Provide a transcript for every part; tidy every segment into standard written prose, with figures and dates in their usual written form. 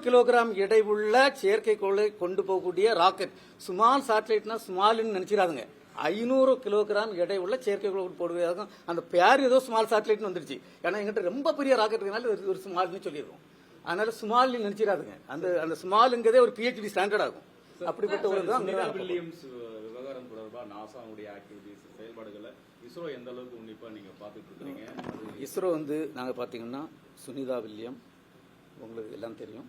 Kilogram எடை உள்ள செயற்கைக்கோளை கொண்டு போகக்கூடிய ராக்கெட். ஸ்மால் சேட்டலைட்னா ஸ்மால்னு நினைச்சிடாதுங்க. 500 கிலோகிராம் எடை உள்ள செயற்கைக்கோள் போடுவதாகும். அந்த பேர் ஏதோ ஸ்மால் சேட்டலைட்னு வந்துருச்சு. ஏன்னா எங்கிட்ட ரொம்ப பெரிய ராக்கெட் இருக்கனால ஒரு ஸ்மால்னு சொல்லிடுவோம். அதனால ஸ்மால்னு நினைச்சிடாதுங்க. அந்த ஸ்மாலுங்கிறதே ஒரு PhD ஸ்டாண்டர்ட் ஆகும். அப்படிப்பட்ட ஒரு வில்லியம்ஸ் விவகாரம் தொடர்பாக நாசாவுடைய ஆக்டிவிட்டிஸ் செயல்பாடுகளை இஸ்ரோ எந்த அளவுக்கு உன்னிப்பா நீங்க பாத்துட்டு இருக்கீங்க? இஸ்ரோ நாங்க பாத்தீங்கன்னா சுனிதா வில்லியம் உங்களுக்கு எல்லாம் தெரியும்.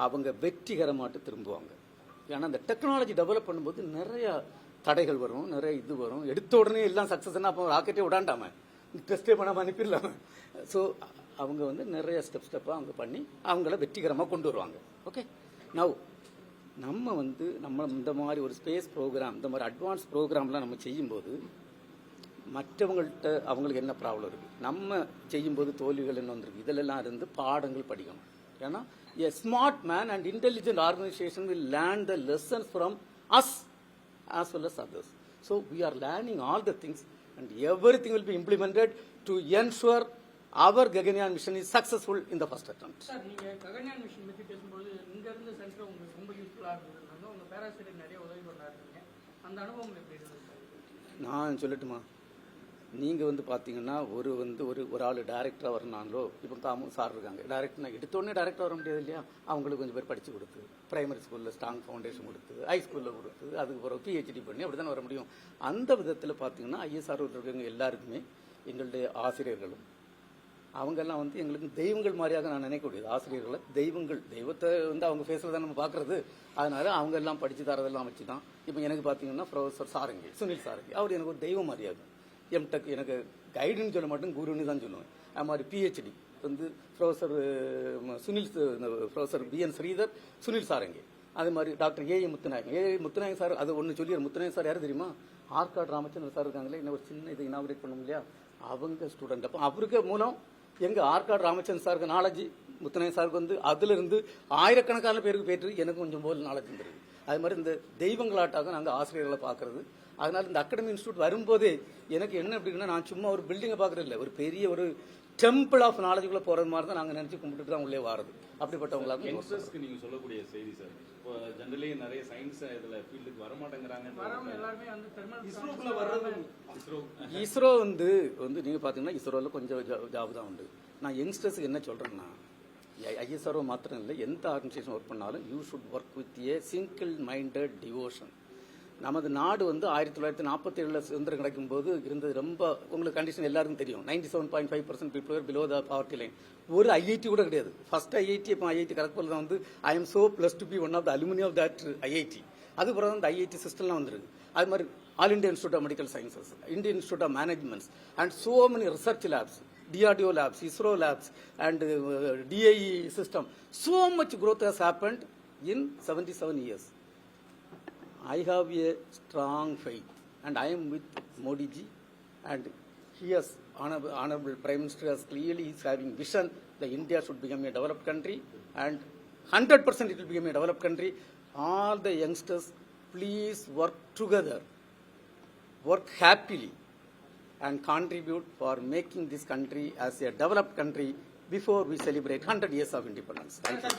அவங்க வெற்றிகரமாட்டு திரும்புவாங்க. ஏன்னா அந்த டெக்னாலஜி டெவலப் பண்ணும்போது நிறைய தடைகள் வரும், நிறைய இது வரும். எடுத்த உடனே எல்லாம் சக்சஸ்னா அப்போ ராக்கெட்டே விடாண்டாம டெஸ்டே பண்ணாம அனுப்பிடலாம. ஸோ அவங்க நிறைய ஸ்டெப்பாக அவங்க பண்ணி அவங்கள வெற்றிகரமாக கொண்டு வருவாங்க. ஓகே, நவ் நம்ம நம்ம இந்த மாதிரி ஒரு ஸ்பேஸ் ப்ரோக்ராம், இந்த மாதிரி அட்வான்ஸ் ப்ரோக்ராம்லாம் நம்ம செய்யும்போது மற்றவங்கள்ட்ட அவங்களுக்கு என்ன ப்ராப்ளம் இருக்குது, நம்ம செய்யும்போது தோல்விகள் என்ன வந்திருக்கு, இதிலெல்லாம் இருந்து பாடங்கள் படிக்கணும். ஏன்னா a smart man and intelligent organization will learn the lessons from us as well as others. So we are learning all the things and everything will be implemented to ensure our Gaganyaan mission is successful in the first attempt. Sir, நீங்க Gaganyaan mission பத்தி பேசும்போது இங்க இருந்து centre உங்களுக்கு ரொம்ப யூஸ்ஃபுல்லா இருந்தது. உங்க பேராசிரியர் நிறைய உதவி பண்ணாருங்க. அந்த அனுபவம் எப்படி இருந்தது? நான் சொல்லட்டுமா, நீங்கள் பார்த்தீங்கன்னா ஒரு ஆள் டைரக்டராக வரனாங்களோ, இப்போ தாமும் சார் இருக்காங்க டைரக்டர், எடுத்தோடனே டைரக்டர் வர முடியாது இல்லையா. அவங்களுக்கு கொஞ்சம் பேர் படித்து கொடுத்து, பிரைமரி ஸ்கூலில் ஸ்ட்ராங் ஃபவுண்டேஷன் கொடுத்து, ஹை ஸ்கூலில் கொடுத்து, அதுக்கு பிறகு PhD பண்ணி அப்படி தானே வர முடியும். அந்த விதத்தில் பார்த்தீங்கன்னா ISR இருக்கிறவங்க எல்லாருக்குமே எங்களுடைய ஆசிரியர்களும் அவங்கெல்லாம் எங்களுக்கு தெய்வங்கள் மாதிரியாக நான் நினைக்கக்கூடியது. ஆசிரியர்களை தெய்வத்தை அவங்க ஃபேஸில் தான் நம்ம பார்க்குறது. அதனால அவங்க எல்லாம் படித்து தரதெல்லாம் வச்சு தான் இப்போ எனக்கு பார்த்தீங்கன்னா ப்ரொஃபஸர் சாரங்கி, சுனில் சாரங்கி, அவர் எனக்கு ஒரு தெய்வம் மாதிரியாகும். எம்டெக் எனக்கு கைடுன்னு சொல்ல மாட்டேன், குருன்னு தான் சொல்லுவேன். அது மாதிரி PhD professor professor BN Sridhar, Sunil Sarangi. அதே மாதிரி டாக்டர் A முத்துநாயகம் சார். அது ஒன்று சொல்லிடுற, முத்துநாயகம் சார் யாரும் தெரியுமா? ஆற்காடு ராமச்சந்திரன் சார் இருக்காங்களே, இன்னும் ஒரு சின்ன இதை இனாகிரேட் பண்ணும் இல்லையா, அவங்க ஸ்டூடெண்ட். அப்போ அவருக்கு மூலம் எங்கள் ஆற்காடு ராமச்சந்திரன் சாருக்கு நாலேஜ், முத்துநாயகம் சாருக்கு அதுல இருந்து ஆயிரக்கணக்கான பேருக்கு போயிட்டு எனக்கு கொஞ்சம் போல் நாலேஜ் தெரியுது. அது மாதிரி இந்த தெய்வங்களாட்டாக நாங்கள் ஆசிரியர்களை பார்க்கறது. அதனால இந்த அகாடமி இன்ஸ்டியூட் வரும்போதே எனக்கு என்ன அப்படின்னா, நான் சும்மா ஒரு பில்டிங்கை பார்க்கறது இல்லை, ஒரு பெரிய ஒரு டெம்பிள் ஆஃப் நாலேஜுக்குள்ள போறது மாதிரி தான் நாங்கள் நினைச்சு கும்பிட்டு தான் உள்ளே வாரது. அப்படிப்பட்டவங்களாக நீங்க சொல்லக்கூடிய செய்தி சார், இப்போ ஜெனரலி நிறைய சயின்ஸ் இதுல ஃபீல்டுக்கு வர மாட்டேங்கிறாங்க. இஸ்ரோ நீங்க பாத்தீங்கன்னா இஸ்ரோல கொஞ்சம் ஜாப் தான் உண்டு. நான் யங்ஸ்டர்ஸுக்கு என்ன சொல்றேன்னா, ISRO மாத்திரம் இல்லை, எந்த ஆர்கனைசேஷன் ஒர்க் பண்ணாலும் you should work with A single minded devotion. நமது நாடு 1947 சுதந்திரம் கிடைக்கும் போது இருந்தது ரொம்ப, உங்களுக்கு கண்டிஷன் எல்லாருக்கும் தெரியும். 97.5% people below the poverty line. ஒரு IIT கூட கிடையாது. ஃபர்ஸ்ட் IIT இப்போ IIT கரெக்ட் தான் I am so pleased to be one of the alumni of that IIT. அதுக்கு பிறகு இந்த IIT சிஸ்டம்லாம் வந்துருக்கு. அது மாதிரி all India institute of medical sciences, Indian institute of managements and so many research labs, DRDO labs, ISRO labs and DAE system. So much growth has happened in 77 years. I have a strong faith and I am with Modi ji, and he has, honorable Prime Minister has clearly is having vision that India should become a developed country and 100% it will become a developed country. All the youngsters, please work together, work happily and contribute for making this country as a developed country before we celebrate 100 years of independence. Thank you.